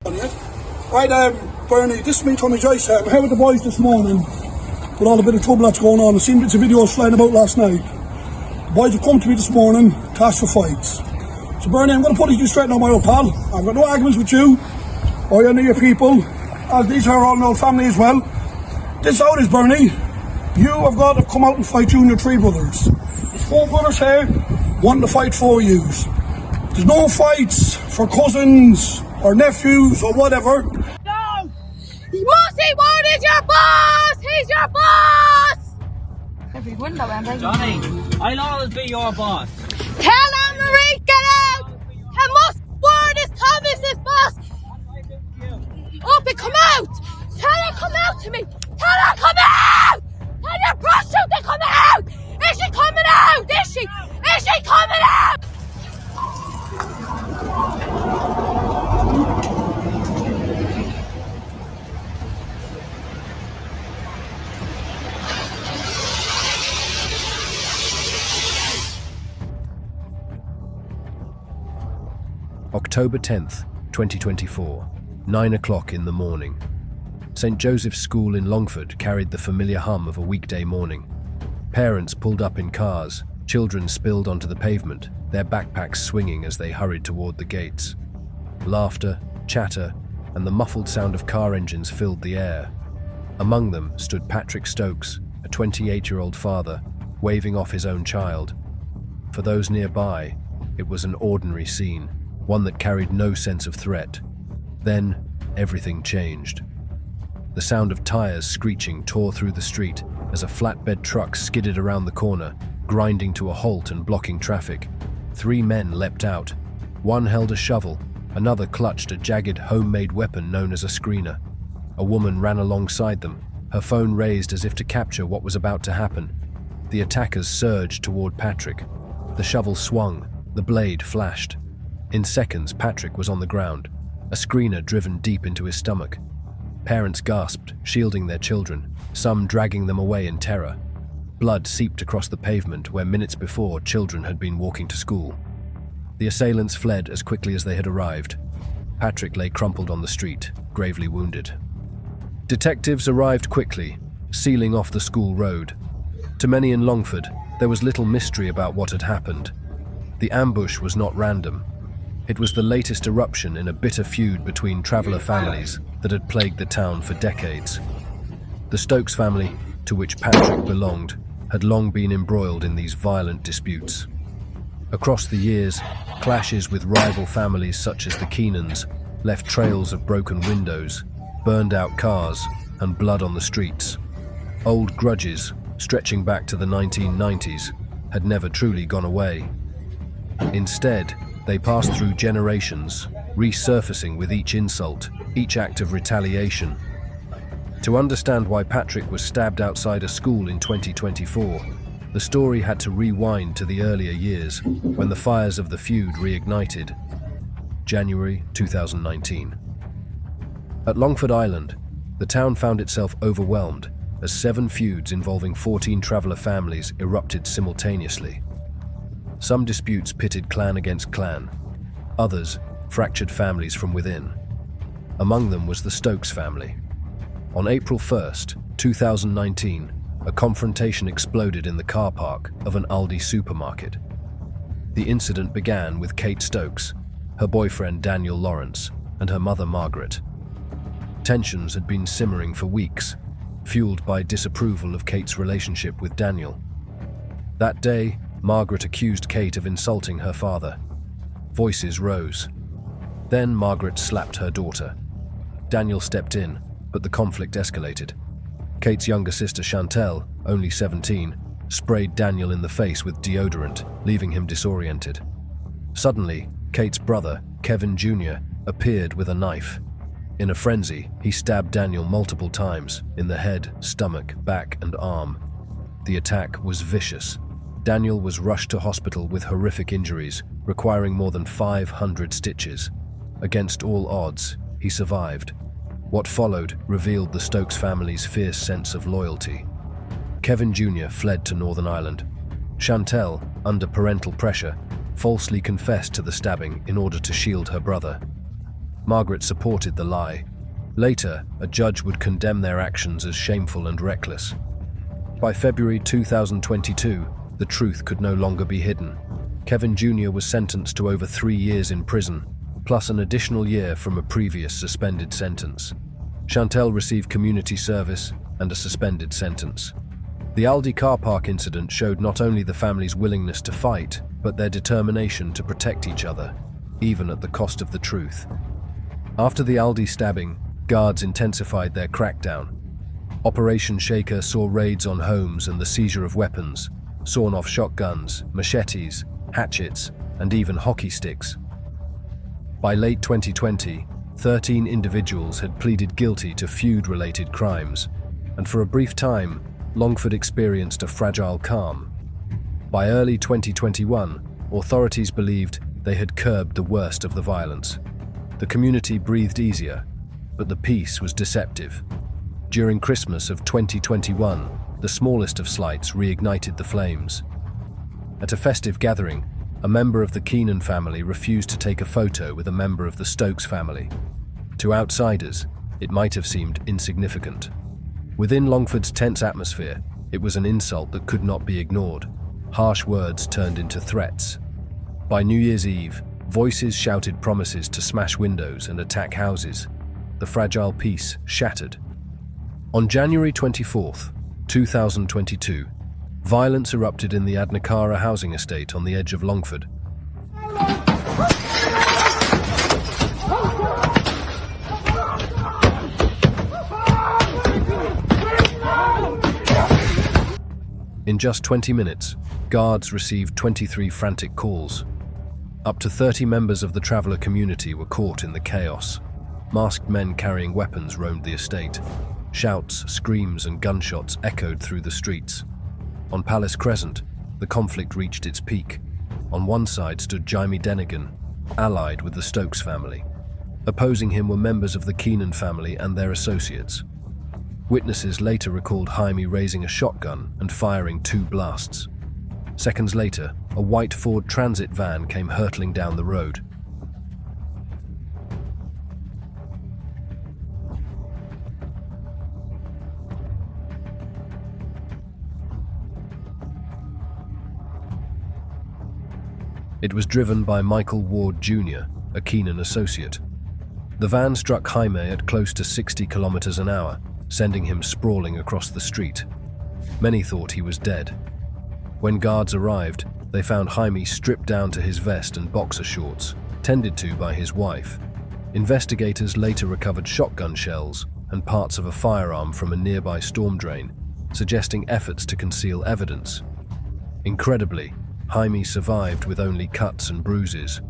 Right, Bernie, this is me, Tommy Joyce. I'm here with the boys this morning with all the bit of trouble that's going on. I've seen bits of videos flying about last night. The boys have come to me this morning to ask for fights. So Bernie, I'm going to put it straight now, my old pal. I've got no arguments with you or any of your people, as these are all an old family as well. This is how it is, Bernie. You have got to come out and fight you and your three brothers. There's four brothers here wanting to fight for you. There's no fights for cousins or nephews or whatever. No! Moosey Ward is your boss! He's your boss! Every window, Johnny, I'll always be your boss. Tell Anne-Marie, get out! And Moosey Ward is Thomas's boss! Up and come out! Tell her come out to me! Tell her come out! Tell your prostitute to come out! Is she coming out? Is she? Is she coming out? October 10th, 2024, 9 o'clock in the morning. St. Joseph's School in Longford carried the familiar hum of a weekday morning. Parents pulled up in cars, children spilled onto the pavement, their backpacks swinging as they hurried toward the gates. Laughter, chatter, and the muffled sound of car engines filled the air. Among them stood Patrick Stokes, a 28-year-old father, waving off his own child. For those nearby, it was an ordinary scene, one that carried no sense of threat. Then, everything changed. The sound of tires screeching tore through the street as a flatbed truck skidded around the corner, grinding to a halt and blocking traffic. Three men leapt out. One held a shovel, another clutched a jagged homemade weapon known as a screener. A woman ran alongside them, her phone raised as if to capture what was about to happen. The attackers surged toward Patrick. The shovel swung, the blade flashed. In seconds, Patrick was on the ground, a screener driven deep into his stomach. Parents gasped, shielding their children, some dragging them away in terror. Blood seeped across the pavement where minutes before children had been walking to school. The assailants fled as quickly as they had arrived. Patrick lay crumpled on the street, gravely wounded. Detectives arrived quickly, sealing off the school road. To many in Longford, there was little mystery about what had happened. The ambush was not random. It was the latest eruption in a bitter feud between traveller families that had plagued the town for decades. The Stokes family, to which Patrick belonged, had long been embroiled in these violent disputes. Across the years, clashes with rival families such as the Keenans left trails of broken windows, burned out cars, and blood on the streets. Old grudges, stretching back to the 1990s, had never truly gone away. Instead, they passed through generations, resurfacing with each insult, each act of retaliation. To understand why Patrick was stabbed outside a school in 2024, the story had to rewind to the earlier years when the fires of the feud reignited. January 2019. At Longford Island, the town found itself overwhelmed as 7 feuds involving 14 traveller families erupted simultaneously. Some disputes pitted clan against clan. Others fractured families from within. Among them was the Stokes family. On April 1st, 2019, a confrontation exploded in the car park of an Aldi supermarket. The incident began with Kate Stokes, her boyfriend Daniel Lawrence, and her mother Margaret. Tensions had been simmering for weeks, fueled by disapproval of Kate's relationship with Daniel. That day, Margaret accused Kate of insulting her father. Voices rose. Then Margaret slapped her daughter. Daniel stepped in, but the conflict escalated. Kate's younger sister Chantel, only 17, sprayed Daniel in the face with deodorant, leaving him disoriented. Suddenly, Kate's brother, Kevin Jr., appeared with a knife. In a frenzy, he stabbed Daniel multiple times, in the head, stomach, back, and arm. The attack was vicious. Daniel was rushed to hospital with horrific injuries, requiring more than 500 stitches. Against all odds, he survived. What followed revealed the Stokes family's fierce sense of loyalty. Kevin Jr. fled to Northern Ireland. Chantel, under parental pressure, falsely confessed to the stabbing in order to shield her brother. Margaret supported the lie. Later, a judge would condemn their actions as shameful and reckless. By February 2022, the truth could no longer be hidden. Kevin Jr. was sentenced to over 3 years in prison, plus an additional year from a previous suspended sentence. Chantel received community service and a suspended sentence. The Aldi car park incident showed not only the family's willingness to fight, but their determination to protect each other, even at the cost of the truth. After the Aldi stabbing, guards intensified their crackdown. Operation Shaker saw raids on homes and the seizure of weapons, sawn-off shotguns, machetes, hatchets, and even hockey sticks. By late 2020, 13 individuals had pleaded guilty to feud-related crimes, and for a brief time, Longford experienced a fragile calm. By early 2021, authorities believed they had curbed the worst of the violence. The community breathed easier, but the peace was deceptive. During Christmas of 2021, the smallest of slights reignited the flames. At a festive gathering, a member of the Keenan family refused to take a photo with a member of the Stokes family. To outsiders, it might have seemed insignificant. Within Longford's tense atmosphere, it was an insult that could not be ignored. Harsh words turned into threats. By New Year's Eve, voices shouted promises to smash windows and attack houses. The fragile peace shattered. On January 24, 2022, violence erupted in the Adnacara housing estate on the edge of Longford. In just 20 minutes, guards received 23 frantic calls. Up to 30 members of the traveller community were caught in the chaos. Masked men carrying weapons roamed the estate. Shouts, screams, and gunshots echoed through the streets. On Palace Crescent, the conflict reached its peak. On one side stood Jaime Denigan, allied with the Stokes family. Opposing him were members of the Keenan family and their associates. Witnesses later recalled Jaime raising a shotgun and firing 2 blasts. Seconds later, a white Ford Transit van came hurtling down the road. It was driven by Michael Ward Jr., a Keenan associate. The van struck Jaime at close to 60 kilometers an hour, sending him sprawling across the street. Many thought he was dead. When guards arrived, they found Jaime stripped down to his vest and boxer shorts, tended to by his wife. Investigators later recovered shotgun shells and parts of a firearm from a nearby storm drain, suggesting efforts to conceal evidence. Incredibly, Jaime survived with only cuts and bruises.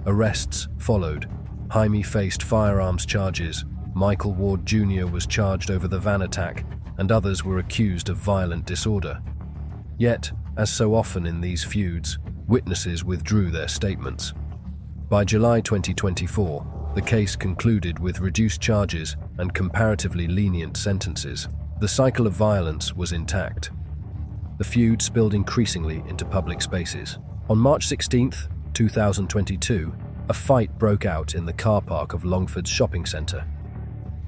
Arrests followed. Jaime faced firearms charges. Michael Ward Jr. was charged over the van attack, and others were accused of violent disorder. Yet, as so often in these feuds, witnesses withdrew their statements. By July 2024, the case concluded with reduced charges and comparatively lenient sentences. The cycle of violence was intact. The feud spilled increasingly into public spaces. On March 16, 2022, a fight broke out in the car park of Longford's shopping centre.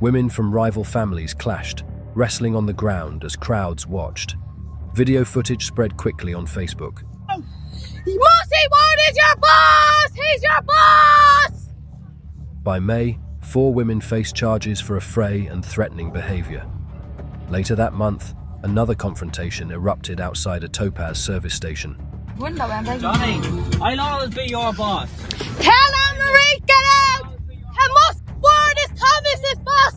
Women from rival families clashed, wrestling on the ground as crowds watched. Video footage spread quickly on Facebook. Mossy Ward is your boss! He's your boss! By May, 4 women faced charges for affray and threatening behaviour. Later that month, another confrontation erupted outside a Topaz service station. Johnny, I'll always be your boss. Tell Anne-Marie, get out! And Mossy Ward is Thomas's boss!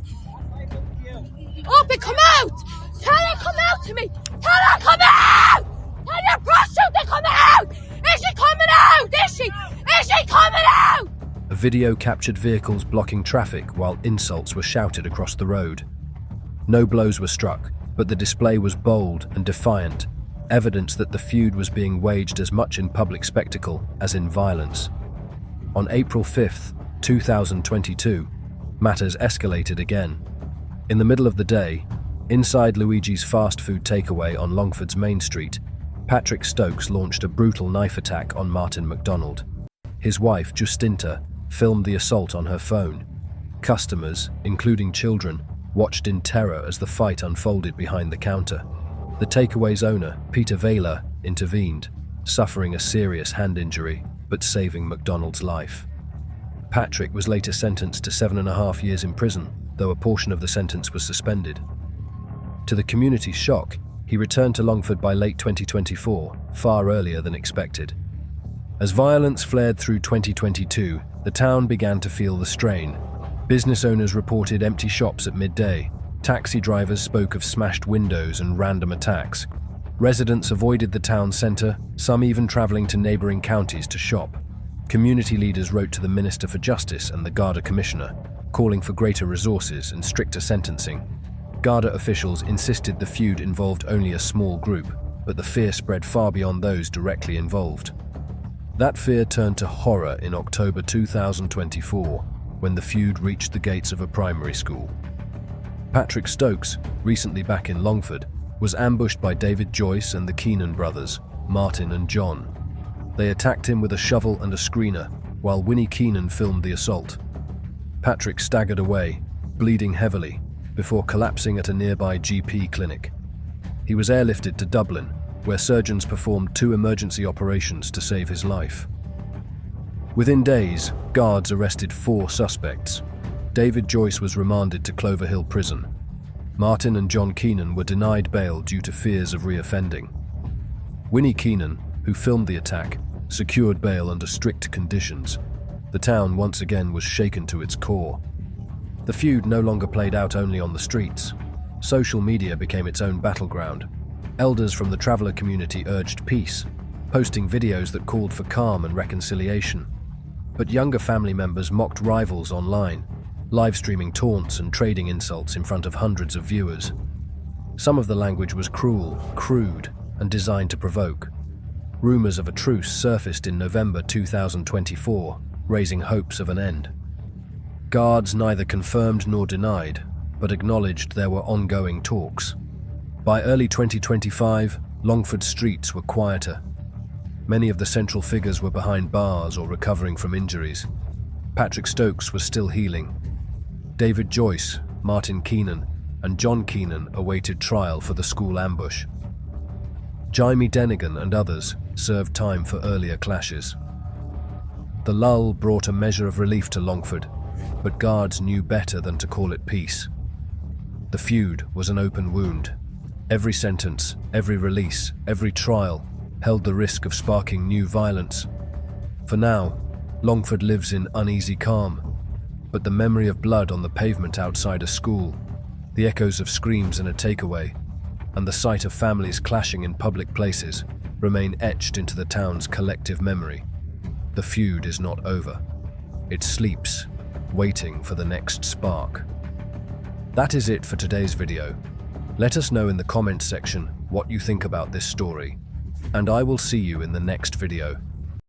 Up and come out! Tell her come out to me! Tell her come out! Tell your prostitute to come out! Is she coming out? Is she? Is she coming out? A video captured vehicles blocking traffic while insults were shouted across the road. No blows were struck, but the display was bold and defiant, evidence that the feud was being waged as much in public spectacle as in violence. On April 5, 2022, matters escalated again. In the middle of the day, inside Luigi's fast food takeaway on Longford's Main Street, Patrick Stokes launched a brutal knife attack on Martin McDonald. His wife, Justinta, filmed the assault on her phone. Customers, including children, watched in terror as the fight unfolded behind the counter. The takeaway's owner, Peter Vela, intervened, suffering a serious hand injury, but saving McDonald's life. Patrick was later sentenced to 7.5 years in prison, though a portion of the sentence was suspended. To the community's shock, he returned to Longford by late 2024, far earlier than expected. As violence flared through 2022, the town began to feel the strain. Business owners reported empty shops at midday. Taxi drivers spoke of smashed windows and random attacks. Residents avoided the town centre, some even travelling to neighbouring counties to shop. Community leaders wrote to the Minister for Justice and the Garda Commissioner, calling for greater resources and stricter sentencing. Garda officials insisted the feud involved only a small group, but the fear spread far beyond those directly involved. That fear turned to horror in October 2024, when the feud reached the gates of a primary school. Patrick Stokes, recently back in Longford, was ambushed by David Joyce and the Keenan brothers, Martin and John. They attacked him with a shovel and a screener, while Winnie Keenan filmed the assault. Patrick staggered away, bleeding heavily, before collapsing at a nearby GP clinic. He was airlifted to Dublin, where surgeons performed 2 emergency operations to save his life. Within days, guards arrested 4 suspects. David Joyce was remanded to Clover Hill Prison. Martin and John Keenan were denied bail due to fears of reoffending. Winnie Keenan, who filmed the attack, secured bail under strict conditions. The town once again was shaken to its core. The feud no longer played out only on the streets. Social media became its own battleground. Elders from the traveller community urged peace, posting videos that called for calm and reconciliation. But younger family members mocked rivals online, live-streaming taunts and trading insults in front of hundreds of viewers. Some of the language was cruel, crude, and designed to provoke. Rumours of a truce surfaced in November 2024, raising hopes of an end. Guards neither confirmed nor denied, but acknowledged there were ongoing talks. By early 2025, Longford streets were quieter. Many of the central figures were behind bars or recovering from injuries. Patrick Stokes was still healing. David Joyce, Martin Keenan, and John Keenan awaited trial for the school ambush. Jaime Denigan and others served time for earlier clashes. The lull brought a measure of relief to Longford, but guards knew better than to call it peace. The feud was an open wound. Every sentence, every release, every trial held the risk of sparking new violence. For now, Longford lives in uneasy calm, but the memory of blood on the pavement outside a school, the echoes of screams in a takeaway, and the sight of families clashing in public places remain etched into the town's collective memory. The feud is not over. It sleeps, waiting for the next spark. That is it for today's video. Let us know in the comments section what you think about this story, and I will see you in the next video.